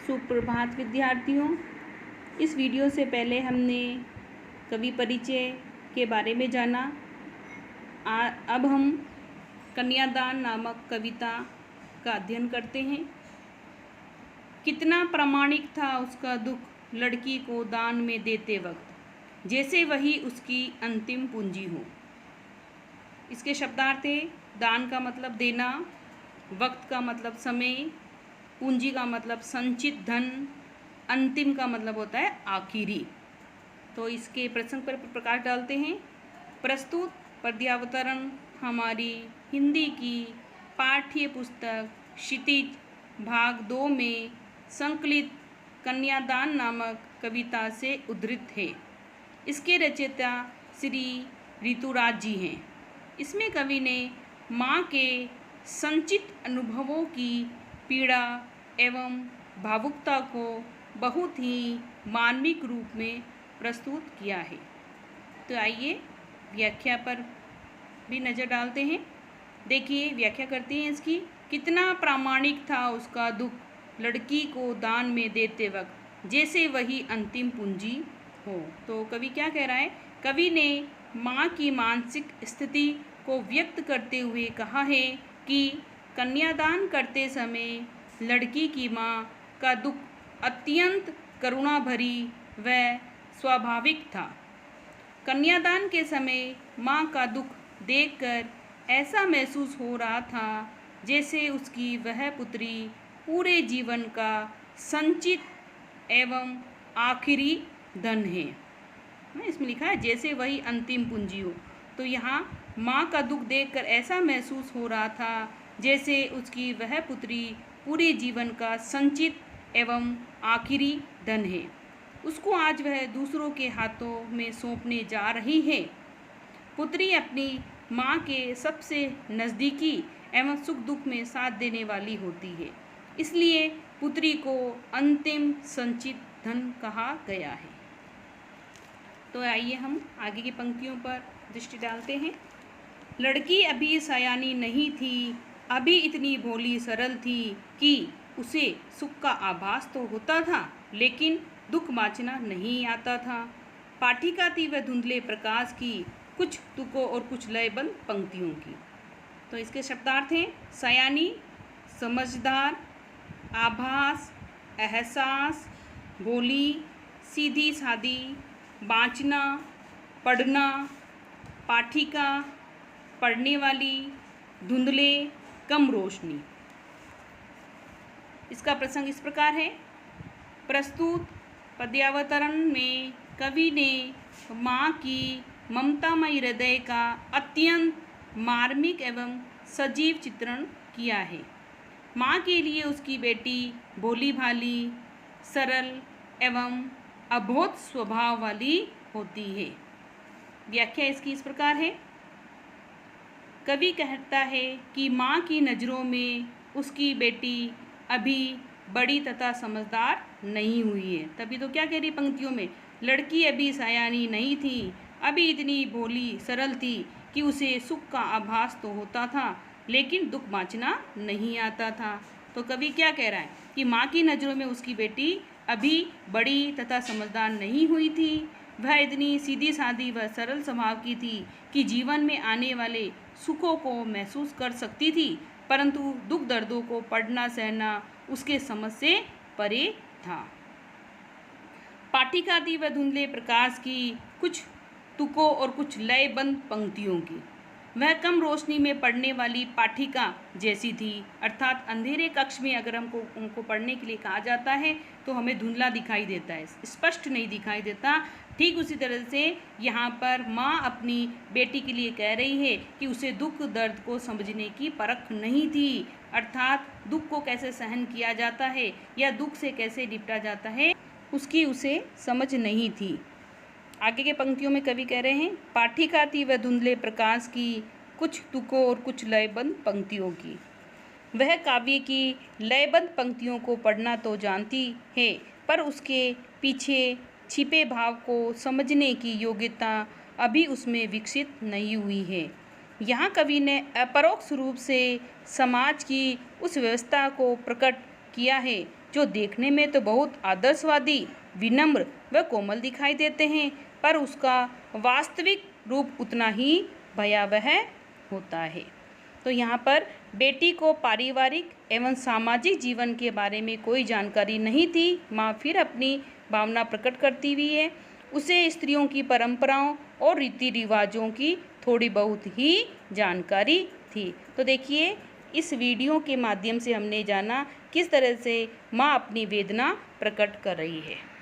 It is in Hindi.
सुप्रभात विद्यार्थियों। इस वीडियो से पहले हमने कवि परिचय के बारे में जाना। अब हम कन्यादान नामक कविता का अध्ययन करते हैं। कितना प्रामाणिक था उसका दुख लड़की को दान में देते वक्त, जैसे वही उसकी अंतिम पूंजी हो। इसके शब्दार्थ है, दान का मतलब देना, वक्त का मतलब समय, पूंजी का मतलब संचित धन, अंतिम का मतलब होता है आखिरी। तो इसके प्रसंग पर प्रकाश डालते हैं। प्रस्तुत पद्यावतरण हमारी हिंदी की पाठ्य पुस्तक क्षितिज भाग 2 में संकलित कन्यादान नामक कविता से उद्धृत है। इसके रचयिता श्री ऋतुराज जी हैं। इसमें कवि ने माँ के संचित अनुभवों की पीड़ा एवं भावुकता को बहुत ही मार्मिक रूप में प्रस्तुत किया है। तो आइए व्याख्या पर भी नज़र डालते हैं। देखिए, व्याख्या करते हैं इसकी। कितना प्रामाणिक था उसका दुख लड़की को दान में देते वक्त, जैसे वही अंतिम पूंजी हो। तो कवि क्या कह रहा है? कवि ने माँ की मानसिक स्थिति को व्यक्त करते हुए कहा है कि कन्यादान करते समय लड़की की माँ का दुख अत्यंत करुणा भरी व स्वाभाविक था। कन्यादान के समय माँ का दुख देखकर ऐसा महसूस हो रहा था जैसे उसकी वह पुत्री पूरे जीवन का संचित एवं आखिरी धन है। इसमें लिखा है जैसे वही अंतिम पूंजी हो। तो यहाँ माँ का दुख देखकर ऐसा महसूस हो रहा था जैसे उसकी वह पुत्री पूरे जीवन का संचित एवं आखिरी धन है। उसको आज वह दूसरों के हाथों में सौंपने जा रही है। पुत्री अपनी माँ के सबसे नज़दीकी एवं सुख दुख में साथ देने वाली होती है, इसलिए पुत्री को अंतिम संचित धन कहा गया है। तो आइए हम आगे की पंक्तियों पर दृष्टि डालते हैं। लड़की अभी सयानी नहीं थी, अभी इतनी भोली सरल थी कि उसे सुख का आभास तो होता था, लेकिन दुख बाँचना नहीं आता था। पाठिका थी वह धुंधले प्रकाश की, कुछ तुकों और कुछ लयबंद पंक्तियों की। तो इसके शब्दार्थ हैं सयानी, समझदार, आभास, एहसास, भोली, सीधी सादी, बाँचना, पढ़ना, पाठिका, पढ़ने वाली, धुंधले, कम रोशनी। इसका प्रसंग इस प्रकार है। प्रस्तुत पद्यावतरण में कवि ने माँ की ममतामयी हृदय का अत्यंत मार्मिक एवं सजीव चित्रण किया है। माँ के लिए उसकी बेटी भोली भाली, सरल एवं अबोध स्वभाव वाली होती है। व्याख्या इसकी इस प्रकार है। कवि कहता है कि माँ की नज़रों में उसकी बेटी अभी बड़ी तथा समझदार नहीं हुई है। तभी तो क्या कह रही पंक्तियों में, लड़की अभी सयानी नहीं थी, अभी इतनी भोली सरल थी कि उसे सुख का आभास तो होता था, लेकिन दुख बाँचना नहीं आता था। तो कवि क्या कह रहा है कि माँ की नज़रों में उसकी बेटी अभी बड़ी तथा समझदार नहीं हुई थी। वह इतनी सीधी सादी व सरल स्वभाव की थी कि जीवन में आने वाले सुखों को महसूस कर सकती थी, परंतु दुख दर्दों को पढ़ना सहना उसके समझ से परे था। पाठिका थी वह धुंधले प्रकाश की, कुछ तुकों और कुछ लयबंद पंक्तियों की। वह कम रोशनी में पढ़ने वाली पाठिका जैसी थी, अर्थात अंधेरे कक्ष में अगर उनको पढ़ने के लिए कहा जाता है तो हमें धुंधला दिखाई देता है, स्पष्ट नहीं दिखाई देता। ठीक उसी तरह से यहाँ पर माँ अपनी बेटी के लिए कह रही है कि उसे दुख दर्द को समझने की परख नहीं थी, अर्थात दुख को कैसे सहन किया जाता है या दुख से कैसे निपटा जाता है उसकी उसे समझ नहीं थी। आगे के पंक्तियों में कवि कह रहे हैं, पाठिका थी वह धुंधले प्रकाश की, कुछ तुकों और कुछ लयबंद पंक्तियों की। वह काव्य की लयबंद पंक्तियों को पढ़ना तो जानती है, पर उसके पीछे छिपे भाव को समझने की योग्यता अभी उसमें विकसित नहीं हुई है। यहाँ कवि ने अपरोक्ष रूप से समाज की उस व्यवस्था को प्रकट किया है जो देखने में तो बहुत आदर्शवादी, विनम्र व कोमल दिखाई देते हैं, पर उसका वास्तविक रूप उतना ही भयावह होता है। तो यहाँ पर बेटी को पारिवारिक एवं सामाजिक जीवन के बारे में कोई जानकारी नहीं थी। माँ फिर अपनी भावना प्रकट करती हुई है, उसे स्त्रियों की परंपराओं और रीति रिवाजों की थोड़ी बहुत ही जानकारी थी। तो देखिए, इस वीडियो के माध्यम से हमने जाना किस तरह से माँ अपनी वेदना प्रकट कर रही है।